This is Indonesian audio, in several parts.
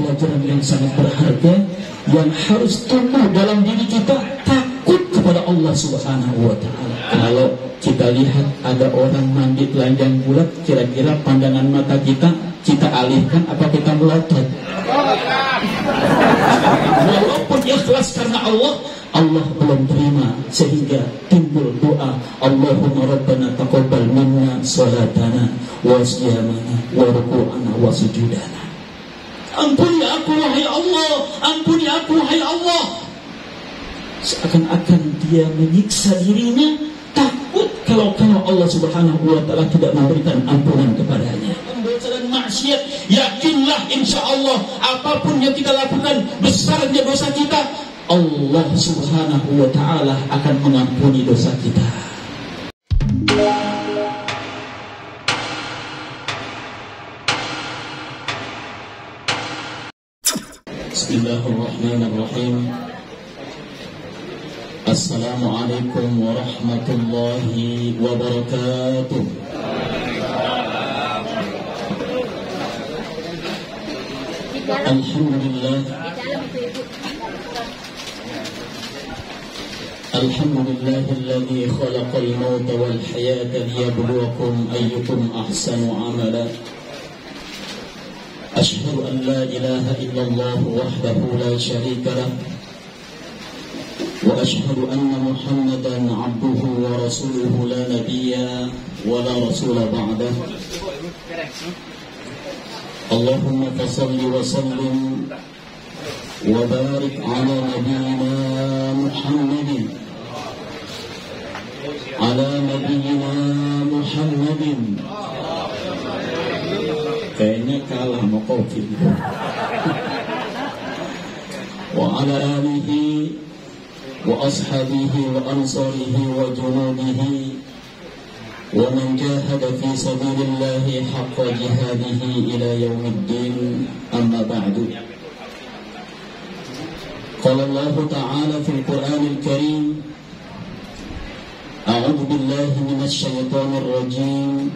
pelajaran yang sangat berharga yang harus tumbuh dalam diri kita, takut kepada Allah Subhanahu wa Ta'ala. Kalau kita lihat ada orang mandi telanjang bulat, kira-kira pandangan mata kita alihkan apa kita melotot? Walaupun ikhlas karena Allah belum terima, sehingga timbul doa, Allahumma rabbana taqabbal minna salatana wa siyamana wa ruku'ana wa sujudana. Ampuni aku wahai Allah, ampuni aku wahai Allah. Seakan-akan dia menyiksa dirinya, takut kalau Allah Subhanahu wa Ta'ala tidak memberikan ampunan kepadanya. Dosa dan maksiat, yakinlah insya Allah apapun yang kita lakukan, besarnya dosa kita, Allah Subhanahu wa Ta'ala akan mengampuni dosa kita. Bismillahirrahmanirrahim. Assalamualaikum warahmatullahi wabarakatuh. Alhamdulillah. Alhamdulillahilladzi khalaqal mauta wal hayata liyabluwakum ayyukum ahsanu amala. Ashhadu an la ilaha illallah wahdahu la syarika lah. Wa ashhadu anna Muhammadan abduhu wa rasuluhu la nabiyya wa la rasula ba'dah. Allahumma fasalli wa sallim wa barik ala nabiyyina Muhammadin kayaknya kalah sama COVID. Wa ala alihi wa ashabihi wa ansarihi wa junudihi wa man jahada fi sabilillahi haqqa jihadihi ila yaumiddin, amma ba'du. Qala Allah Ta'ala fil Qur'anil Karim, a'udzu billahi minasy syaithanir rajim.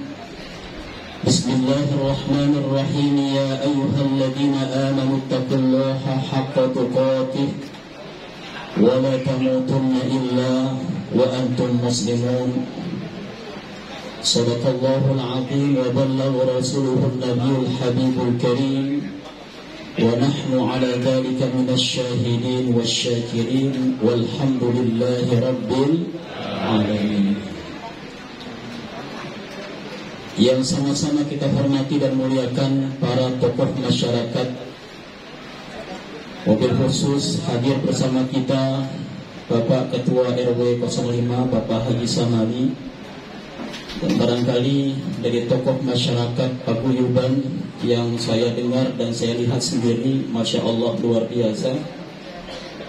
Bismillahirrahmanirrahim. Ya ayyuhalladzina amanu taqullaha haqqa tuqatih wa la tamutunna illa wa antum muslimun. Sadaqallahul azim wa ballagha rasuluhun nabiyul habibul karim. Wa nahnu ala dhalika minasy syahidin wasyakirin walhamdulillahi rabbil alamin. Yang sama-sama kita hormati dan muliakan para tokoh masyarakat, wabil khusus hadir bersama kita Bapak Ketua RW 05 Bapak Haji Samali, dan barangkali dari tokoh masyarakat paguyuban yang saya dengar dan saya lihat sendiri, Masya Allah luar biasa,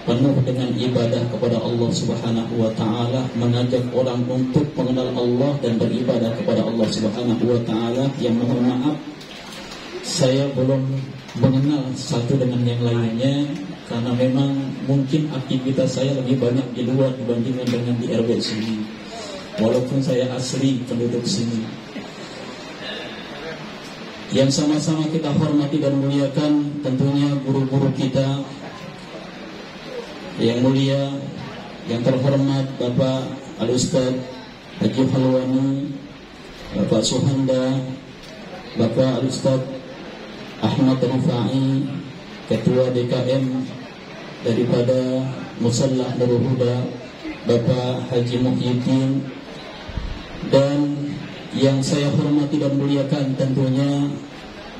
penuh dengan ibadah kepada Allah Subhanahu wa Ta'ala, mengajak orang untuk mengenal Allah dan beribadah kepada Allah Subhanahu wa Ta'ala. Yang mohon maaf, saya belum mengenal satu dengan yang lainnya, karena memang mungkin aktivitas saya lebih banyak di luar dibandingkan dengan di RW sini, walaupun saya asli penduduk sini. Yang sama-sama kita hormati dan muliakan tentunya guru-guru kita yang mulia, yang terhormat Bapak Al-Ustaz Haji Halwani, Bapak Suhanda, Bapak Al-Ustaz Ahmad Rufai, Ketua DKM daripada Musalla Nurul Huda, Bapak Haji Muhyiddin, dan yang saya hormati dan muliakan tentunya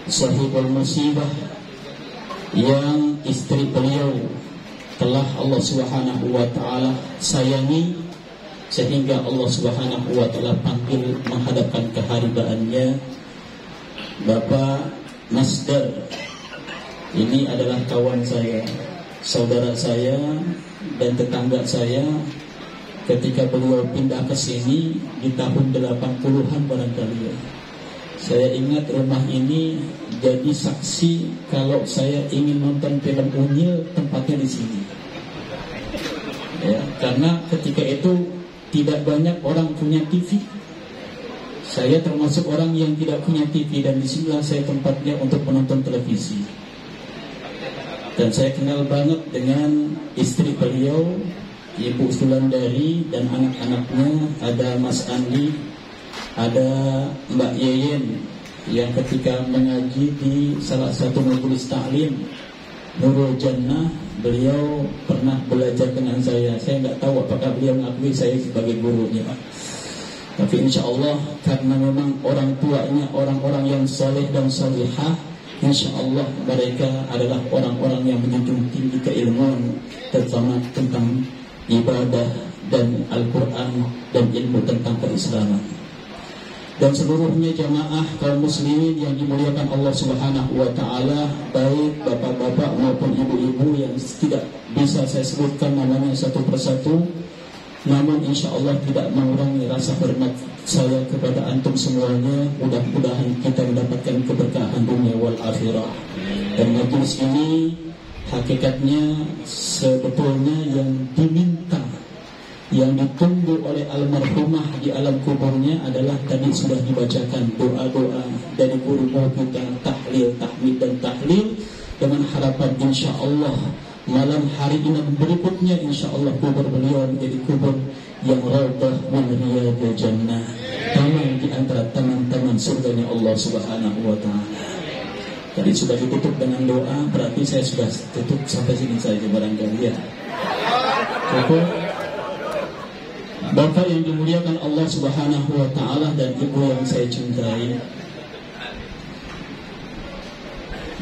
Sahibul Musibah, yang istri beliau telah Allah Subhanahu wa Ta'ala sayangi sehingga Allah Subhanahu wa Ta'ala panggil menghadapkan keharibaannya. Bapak Masdar ini adalah kawan saya, saudara saya dan tetangga saya. Ketika beliau pindah ke sini di tahun 80-an barangkali ya, saya ingat rumah ini jadi saksi kalau saya ingin nonton film Unyil, tempatnya di sini. Ya, karena ketika itu tidak banyak orang punya TV. Saya termasuk orang yang tidak punya TV, dan disinilah saya tempatnya untuk menonton televisi. Dan saya kenal banget dengan istri beliau, Ibu Sulandari, dan anak-anaknya. Ada Mas Andi, ada Mbak Yeyen, yang ketika mengaji di salah satu majelis taklim Nurul Jannah, beliau pernah belajar dengan saya. Saya nggak tahu apakah beliau mengakui saya sebagai gurunya, tapi insya Allah karena memang orang tuanya orang-orang yang soleh dan solihah, insya Allah mereka adalah orang-orang yang menjunjung tinggi keilmuan, terutama tentang ibadah dan Al-Quran dan ilmu tentang keislaman. Dan seluruhnya jamaah kaum muslimin yang dimuliakan Allah Subhanahu wa taala, baik bapak-bapak maupun ibu-ibu yang tidak bisa saya sebutkan namanya satu persatu, namun insya Allah tidak mengurangi rasa hormat saya kepada antum semuanya. Mudah-mudahan kita mendapatkan keberkahan dunia wal akhirah. Dan majelis ini hakikatnya sebetulnya yang diminta, yang ditunggu oleh almarhumah di alam kuburnya adalah tadi sudah dibacakan doa-doa dari guru kita, tahlil, tahmid dan tahlil, dengan harapan insya Allah malam hari ini berikutnya insya Allah kubur beliau menjadi kubur yang raudhah min riyadil jannah, taman di antara taman-taman surganya Allah Subhanahu wa taala. Tadi sudah ditutup dengan doa, berarti saya sudah tutup sampai sini saja barangkali ya. Cukup. Bapak yang dimuliakan Allah Subhanahu wa taala dan ibu yang saya cintai,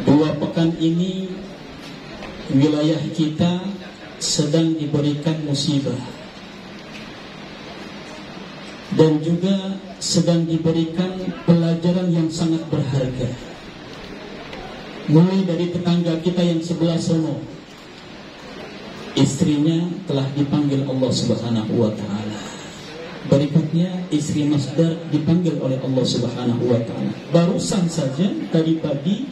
2 pekan ini wilayah kita sedang diberikan musibah dan juga sedang diberikan pelajaran yang sangat berharga. Mulai dari tetangga kita yang sebelah sono, istrinya telah dipanggil Allah Subhanahu wa taala. Berikutnya istri Mas Dar dipanggil oleh Allah Subhanahu wa taala. Barusan saja tadi pagi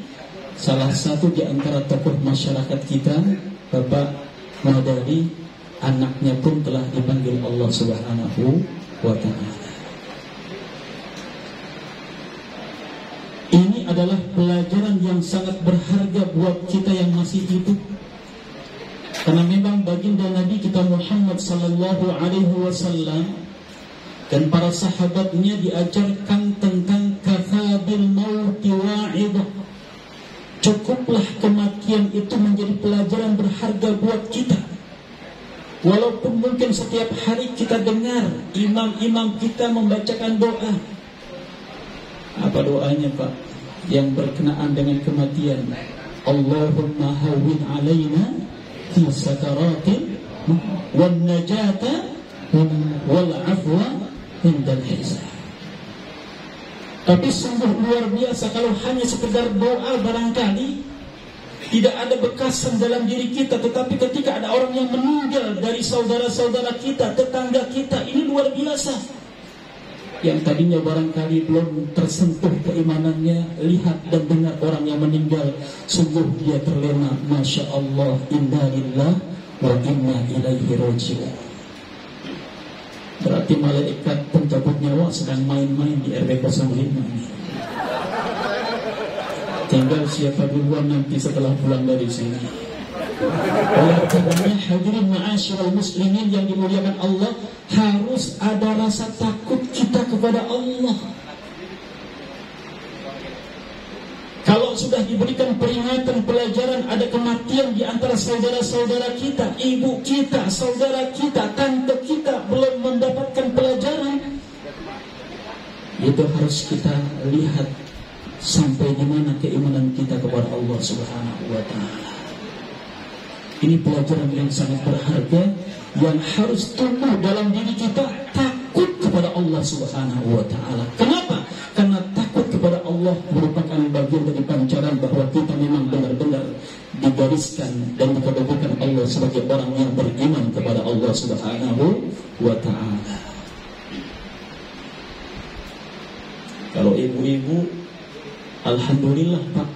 salah satu di antara tokoh masyarakat kita, Bapak Madari, anaknya pun telah dipanggil Allah Subhanahu wa taala. Ini adalah pelajaran yang sangat berharga buat kita yang masih hidup. Karena memang baginda Nabi kita Muhammad sallallahu alaihi wasallam dan para sahabatnya diajarkan tentang kafabil mauti wa'idah. Cukuplah kematian itu menjadi pelajaran berharga buat kita. Walaupun mungkin setiap hari kita dengar imam-imam kita membacakan doa. Apa doanya Pak? Yang berkenaan dengan kematian. Allahumma hawwin alaina fi sakaratin wan najata wal afwa indal hisab. Tapi sungguh luar biasa kalau hanya sekedar doa barangkali tidak ada bekasan dalam diri kita, tetapi ketika ada orang yang meninggal dari saudara-saudara kita, tetangga kita, ini luar biasa. Yang tadinya barangkali belum tersentuh keimanannya, lihat dan dengar orang yang meninggal, sungguh dia terlena. Masya Allah, inna lillah wa inna ilaihi raji'un. Berarti malaikat pencabut nyawa sedang main-main di RW 05 ini. Tinggal siapa duluan nanti setelah pulang dari sini. Oleh karenanya hadirin ma'asyiral muslimin yang dimuliakan Allah, harus ada rasa takut kita kepada Allah. Kalau sudah diberikan peringatan, pelajaran, ada kematian di antara saudara-saudara kita, ibu kita, saudara kita, tante kita belum mendapatkan pelajaran, itu harus kita lihat sampai di mana keimanan kita kepada Allah Subhanahu wa taala. Ini pelajaran yang sangat berharga yang harus tumbuh dalam diri kita, takut kepada Allah Subhanahu wa taala. Kenapa? Karena takut kepada Allah merupakan bagian dari pancaran bahwa kita memang benar-benar digariskan dan dikategorikan Allah sebagai orang yang beriman kepada Allah Subhanahu wa taala. Kalau ibu-ibu, alhamdulillah Pak,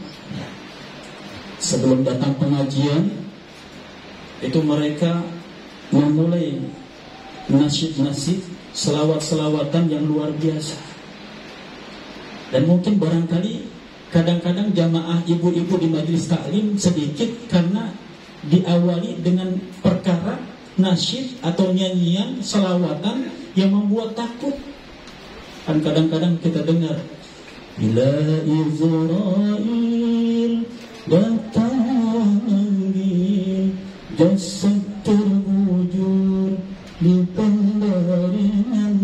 sebelum datang pengajian itu mereka memulai nasyid-nasyid, selawat-selawatan yang luar biasa. Dan mungkin barangkali kadang-kadang jamaah ibu-ibu di majelis taklim sedikit karena diawali dengan perkara nasyid atau nyanyian selawatan yang membuat takut. Kan kadang-kadang kita dengar, bila Israel datang jasad terbujur di pendaringan,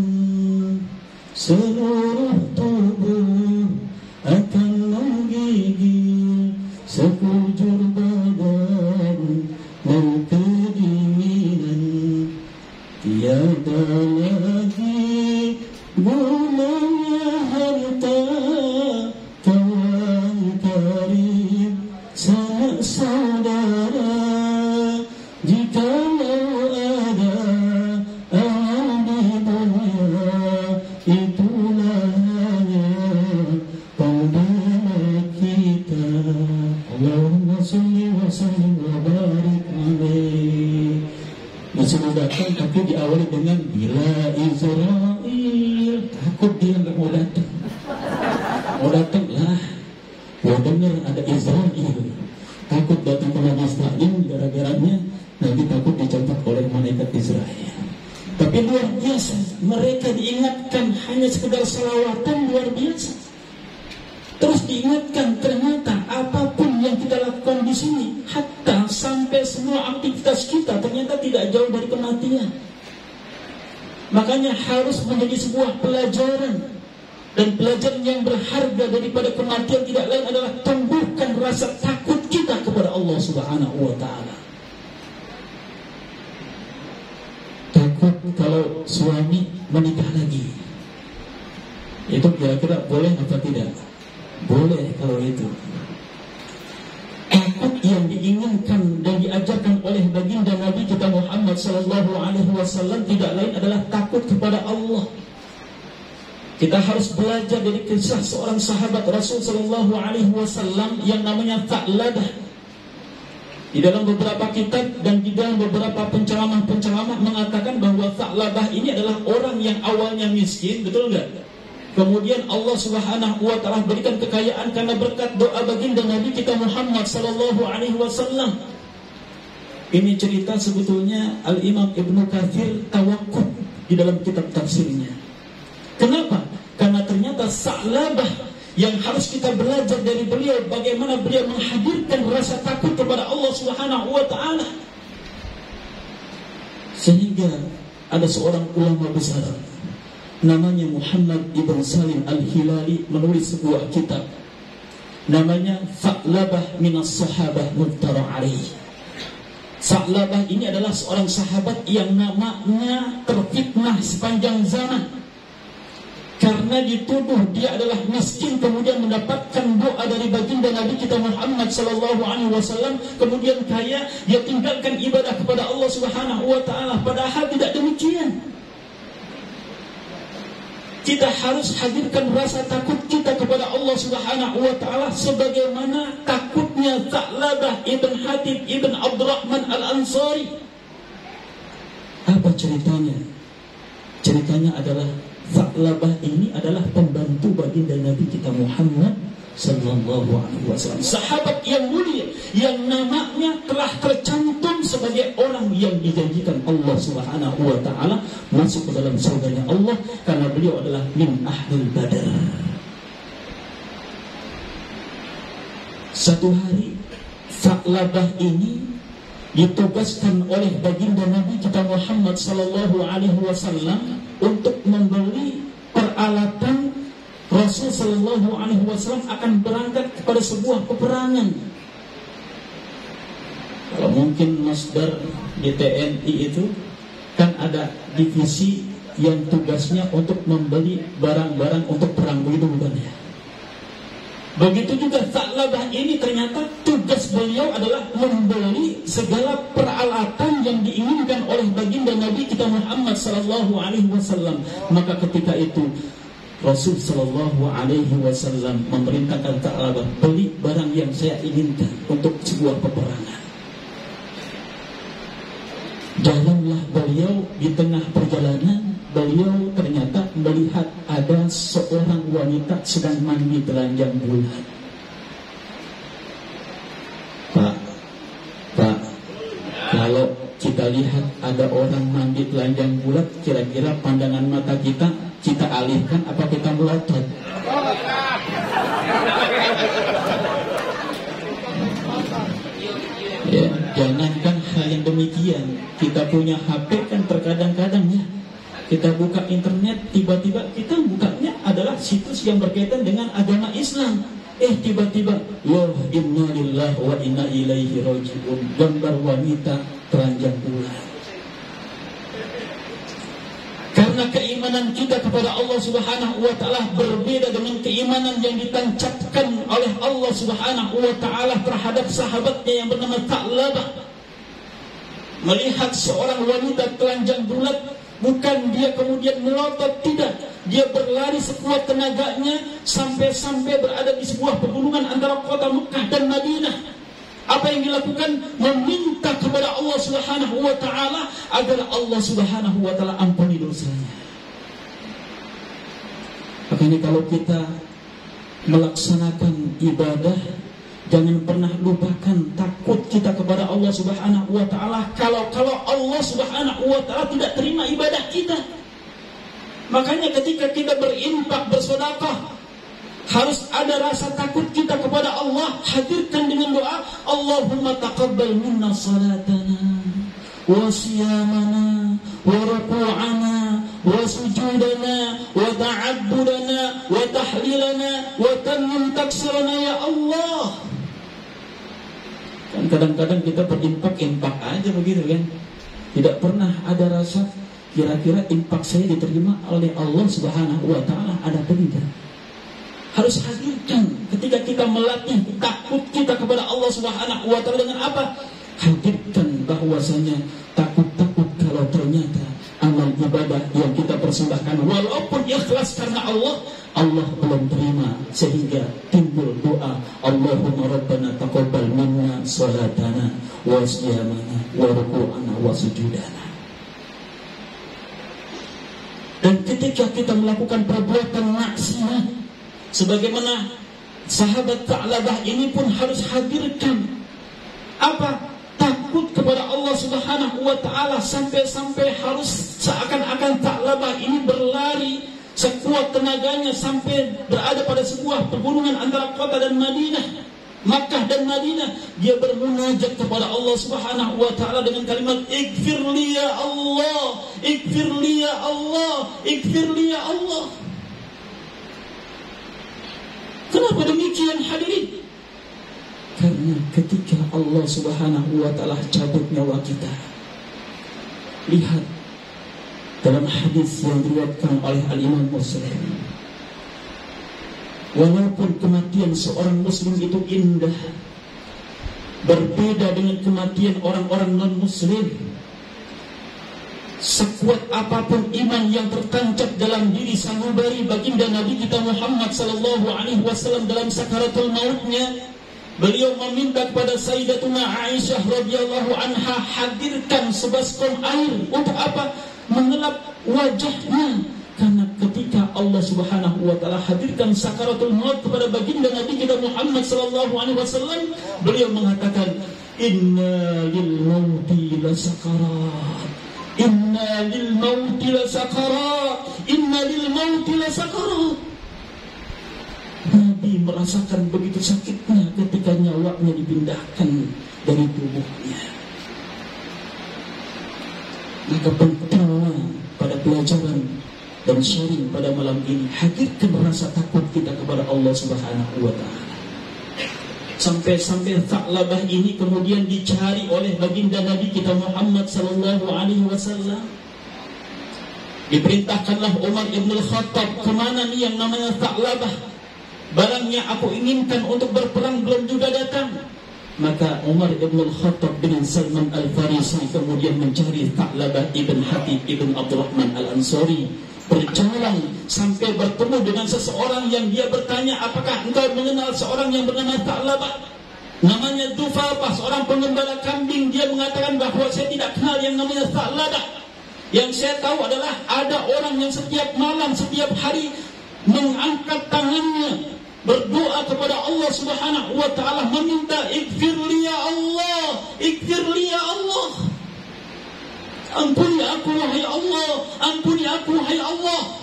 seluruh tubuh akan menggigil sekujur badan dan kedinginan. Tiada lagi gunanya harta, kawan karib, sanak saudara, jikalau ada amal di dunia, itulah hanya pembela kita. Allahumma sholli wa sallim wa barik alaih. Disuruh datang tapi diawali dengan bila Israel. Takut dia nggak mau datang. Mau datang lah, mau dengar ada Israel. Takut datang ke Majlis Taklim, gara-garanya nanti takut dicatat oleh malaikat Israel. Tapi luar biasa, mereka diingatkan hanya sekedar selawatan, luar biasa. Terus diingatkan ternyata apapun yang kita lakukan di sini, hatta sampai semua aktivitas kita ternyata tidak jauh dari kematian. Makanya harus menjadi sebuah pelajaran, dan pelajaran yang berharga daripada kematian tidak lain adalah tumbuhkan rasa takut kita kepada Allah Subhanahu wa ta'ala. Takut kalau suami menikah lagi, itu kira-kira boleh apa tidak? Boleh kalau itu. Takut yang diinginkan dan diajarkan oleh baginda Nabi kita Muhammad sallallahu alaihi wasallam tidak lain adalah takut kepada Allah. Kita harus belajar dari kisah seorang sahabat Rasul sallallahu alaihi wasallam yang namanya Tha'labah. Di dalam beberapa kitab dan di dalam beberapa penceramah-penceramah mengatakan bahwa Tha'labah ini adalah orang yang awalnya miskin, betul enggak? Kemudian Allah Subhanahu wa ta'ala berikan kekayaan karena berkat doa baginda Nabi kita Muhammad sallallahu alaihi wasallam. Ini cerita sebetulnya Al-Imam Ibnu Katsir tawakuf di dalam kitab tafsirnya. Kenapa? Karena ternyata Tha'labah yang harus kita belajar dari beliau, bagaimana beliau menghadirkan rasa takut kepada Allah Subhanahu wa ta'ala. Sehingga ada seorang ulama besar namanya Muhammad Ibn Salim Al-Hilali menulis sebuah kitab namanya Tha'labah minas sahabah muftara alaih. Tha'labah ini adalah seorang sahabat yang namanya terfitnah sepanjang zaman karena dituduh dia adalah miskin, kemudian mendapatkan doa dari baginda Nabi kita Muhammad sallallahu alaihi wasallam, kemudian kaya, dia tinggalkan ibadah kepada Allah Subhanahu wa ta'ala. Padahal tidak demikian. Kita harus hadirkan rasa takut kita kepada Allah Subhanahu wa ta'ala sebagaimana takutnya Tha'labah Ibn Hatib Ibn Abdurrahman Al-Ansari. Apa ceritanya? Ceritanya adalah Tha'labah ini adalah pembantu baginda Nabi kita Muhammad sallallahu alaihi wasallam, sahabat yang mulia yang namanya telah tercantum sebagai orang yang dijanjikan Allah Subhanahu wa ta'ala masuk ke dalam surganya Allah karena beliau adalah min ahlul badar. Satu hari Tha'labah ini ditugaskan oleh baginda Nabi kita Muhammad sallallahu alaihi wasallam untuk membeli peralatan. Rasul sallallahu alaihi wasallam akan berangkat kepada sebuah peperangan. Kalau mungkin masdar di TNI itu kan ada divisi yang tugasnya untuk membeli barang-barang untuk perang, begitu bukan ya? Begitu juga Tha'labah ini ternyata tugas beliau adalah membeli segala peralatan yang diinginkan oleh baginda Nabi kita Muhammad sallallahu alaihi wasallam. Maka ketika itu Rasul sallallahu alaihi wasallam memerintahkan Tha'labah, beli barang yang saya inginkan untuk sebuah peperangan. Jalanlah beliau, di tengah perjalanan beliau ternyata melihat ada seorang wanita sedang mandi telanjang bulan. Pak, kita lihat ada orang mandi telanjang bulat, kira-kira pandangan mata kita alihkan apa kita melotot? Ya, jangankan hal yang demikian, kita punya HP kan terkadang-kadang ya, kita buka internet, tiba-tiba kita bukanya adalah situs yang berkaitan dengan agama Islam. Tiba-tiba, ya inna lillahi wa inna ilaihi raji'un, gambar wanita telanjang bulat. Karena keimanan kita kepada Allah Subhanahu wa taala berbeda dengan keimanan yang ditancapkan oleh Allah Subhanahu wa taala terhadap sahabatnya yang bernama Tha'labah. Melihat seorang wanita telanjang bulat, bukan dia kemudian melotot, tidak. Dia berlari sekuat tenaganya sampai berada di sebuah pegunungan antara kota Mekah dan Madinah. Apa yang dilakukan? Meminta kepada Allah Subhanahu wa taala agar Allah Subhanahu wa taala ampuni dosanya. Makanya kalau kita melaksanakan ibadah, jangan pernah lupakan takut kita kepada Allah Subhanahu wa taala. Kalau Allah Subhanahu wa taala tidak terima ibadah kita. Makanya ketika kita berinfak, bersedekah, harus ada rasa takut kita kepada Allah. Hadirkan dengan doa, Allahumma taqabbal minna salatana wa siyamana wa ruku'ana wa sujudana wa ta'abbudana wa tahlilana wa tammim taksirana ya Allah. Kan kadang-kadang kita berinfak aja begitu kan. Tidak pernah ada rasa kira-kira infak saya diterima oleh Allah Subhanahu wa taala, ada apa tidak? Harus hadirkan ketika kita melatih takut kita kepada Allah Subhanahu wa taala dengan apa? Hadirkan bahwasanya takut kalau ternyata amal ibadah yang kita persembahkan walaupun ikhlas karena Allah belum terima, sehingga timbul doa, Allahumma rabbana taqabbal minna salatana wa siyamana wa ruku'ana wa sujudana. Dan ketika kita melakukan perbuatan maksiat, sebagaimana sahabat Tha'labah ini pun harus hadirkan apa? Takut kepada Allah Subhanahu wa taala, sampai harus seakan-akan Tha'labah ini berlari sekuat tenaganya sampai berada pada sebuah pegunungan antara kota dan Madinah, Makkah dan Madinah. Dia bermunajat kepada Allah Subhanahu wa taala dengan kalimat ighfir li ya Allah, ighfir li ya Allah, ighfir li ya Allah. Kenapa demikian hadirin? Karena ketika Allah Subhanahu wa taala cabut nyawa kita, lihat dalam hadis yang diriwayatkan oleh Al-Imam Muslim, walaupun kematian seorang muslim itu indah, berbeda dengan kematian orang-orang non-muslim, sekuat apapun iman yang tertancap dalam diri sanubari baginda Nabi kita Muhammad sallallahu alaihi wasallam dalam sakaratul mautnya, beliau meminta kepada Sayyidatuna Aisyah radhiyallahu anha, hadirkan sebaskom air untuk apa? Mengelap wajahnya. Karena ketika Allah Subhanahu wa taala hadirkan sakaratul maut kepada baginda Nabi kita Muhammad sallallahu alaihi wasallam, beliau mengatakan, inna lil mauti lasakarat, inna lil mauti lasakarat, inna lil mauti lasakarat. Nabi merasakan begitu sakitnya ketika nyawanya dipindahkan dari tubuhnya. Maka pentingnya pada pelajaran dan sharing pada malam ini, hadirkan rasa takut kita kepada Allah Subhanahu wa taala. Sampai Tha'labah ini kemudian dicari oleh baginda Nabi kita Muhammad sallallahu alaihi wasallam. Diperintahkanlah Umar ibn al-Khattab, kemana nih yang namanya Tha'labah? Barangnya aku inginkan untuk berperang belum juga datang. Maka Umar ibn al-Khattab bin Salman al-Farisi kemudian mencari Tha'labah ibn Hatib ibn Abdurrahman al-Ansari. Berjalan sampai bertemu dengan seseorang yang dia bertanya, apakah engkau mengenal seorang yang bernama Tha'labah? Namanya Dufafah, seorang pengembala kambing. Dia mengatakan bahwa saya tidak kenal yang namanya Tha'labah. Yang saya tahu adalah ada orang yang setiap malam, setiap hari mengangkat tangannya, berdoa kepada Allah Subhanahu wa taala, meminta ighfir li ya Allah, ighfir li ya Allah. Ampuni aku wahai Allah, ampuni aku wahai Allah.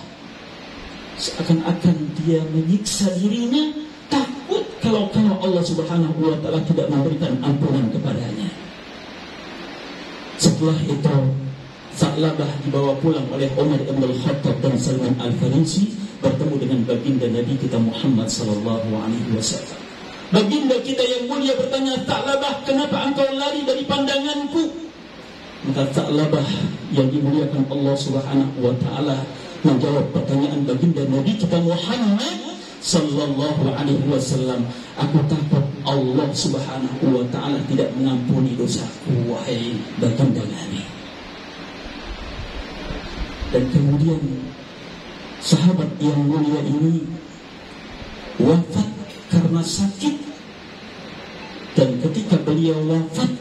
Seakan-akan dia menyiksa dirinya, takut kalau Allah Subhanahu wa ta'ala tidak memberikan ampunan kepadanya. Setelah itu Sa'labah dibawa pulang oleh Umar ibn al-Khattab dan Salman al-Farisi, bertemu dengan baginda Nabi kita Muhammad sallallahu alaihi wasallam. Baginda kita yang mulia bertanya, Sa'labah, kenapa engkau lari dari pandanganku? Maka Sa'labah yang dimuliakan Allah Subhanahu wa ta'ala menjawab pertanyaan baginda Nabi kita Muhammad sallallahu alaihi wasallam, aku takut Allah Subhanahu wa ta'ala tidak mengampuni dosaku wahai baginda Nabi. Dan kemudian sahabat yang mulia ini wafat karena sakit. Dan ketika beliau wafat,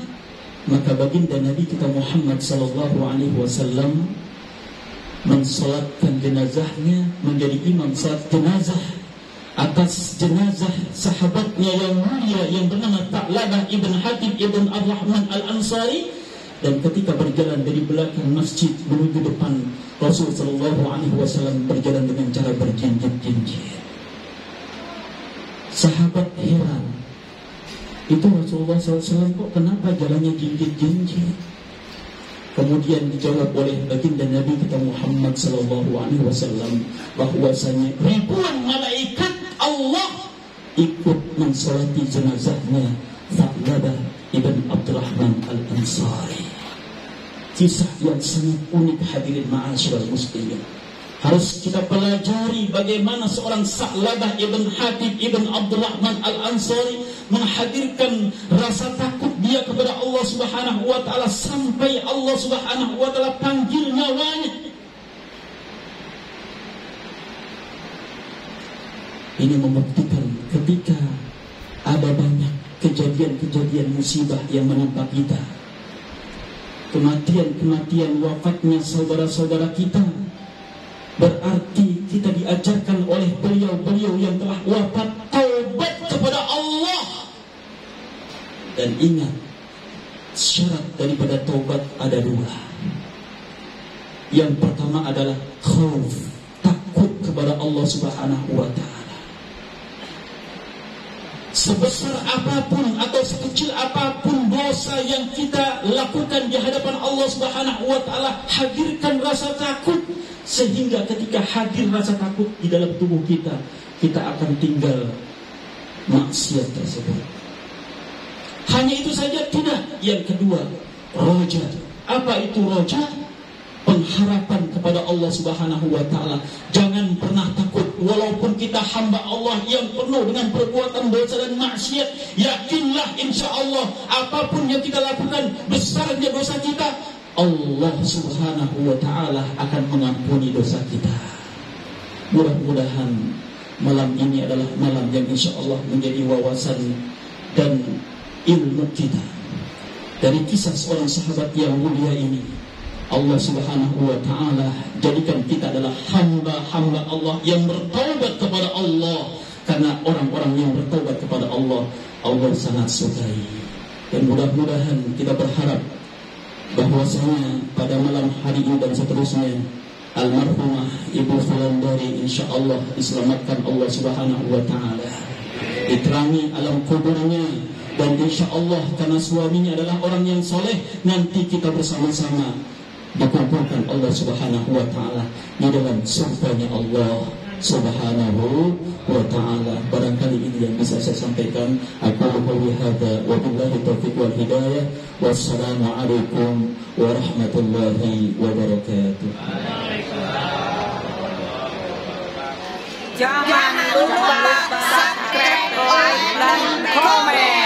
maka baginda Nabi kita Muhammad sallallahu alaihi wasallam mensolatkan jenazahnya, menjadi imam salat jenazah atas jenazah sahabatnya yang mulia yang bernama Sa'labah ibn Hatib ibn Ar-Rahman al-Ansari. Dan ketika berjalan dari belakang masjid menuju depan, Rasul sallallahu alaihi wasallam berjalan dengan cara berjinjit-jinjit. Sahabat heran, itu Rasulullah SAW kok kenapa jalannya jinjit-jinjit? Kemudian dijawab oleh baginda Nabi kita Muhammad sallallahu alaihi wasallam bahwasanya ribuan malaikat Allah ikut mensolati jenazahnya Sa'labah ibn Abdurrahman al-Ansari. Kisah yang sangat unik hadirin ma'asyiral muslimin. Harus kita pelajari bagaimana seorang Sa'labah ibn Hatib ibn Abdurrahman al-Ansari menghadirkan rasa takut dia kepada Allah Subhanahu wa ta'ala sampai Allah Subhanahu wa ta'ala panggil nyawanya. Ini membuktikan ketika ada banyak kejadian-kejadian musibah yang menimpa kita, kematian-kematian, wafatnya saudara-saudara kita, berarti kita diajarkan oleh beliau-beliau yang telah wafat taubat kepada Allah. Dan ingat, syarat daripada taubat ada dua. Yang pertama adalah khauf, takut kepada Allah Subhanahu wa ta'ala. Sebesar apapun atau sekecil apapun dosa yang kita lakukan di hadapan Allah Subhanahu wa ta'ala, hadirkan rasa takut, sehingga ketika hadir rasa takut di dalam tubuh kita, kita akan tinggal maksiat tersebut. Hanya itu saja tidak. Yang kedua, roja. Apa itu roja? Pengharapan kepada Allah Subhanahu wa ta'ala. Jangan pernah takut, walaupun kita hamba Allah yang penuh dengan perbuatan dosa dan maksiat, yakinlah insya Allah apapun yang kita lakukan, besarnya dosa kita, Allah Subhanahu wa ta'ala akan mengampuni dosa kita. Mudah-mudahan malam ini adalah malam yang insya Allah menjadi wawasan dan ilmu kita. Dari kisah seorang sahabat yang mulia ini, Allah Subhanahu wa ta'ala jadikan kita adalah hamba-hamba Allah yang bertaubat kepada Allah. Karena orang-orang yang bertaubat kepada Allah, Allah sangat sukai. Dan mudah-mudahan kita berharap bahwasanya pada malam hari ini dan seterusnya, almarhumah Ibu Fulandari insyaAllah diselamatkan Allah Subhanahu wa ta'ala, diterangi alam kuburnya, dan insyaAllah karena suaminya adalah orang yang soleh, nanti kita bersama-sama dikumpulkan Allah Subhanahu wa ta'ala di dalam surganya Allah Subhanahu wa ta'ala. Barangkali ini yang bisa saya sampaikan. Aku qauli hadza wa billahi taufiq wal hidayah. Wassalamualaikum warahmatullahi wabarakatuh. Jangan lupa subscribe, like, dan komen.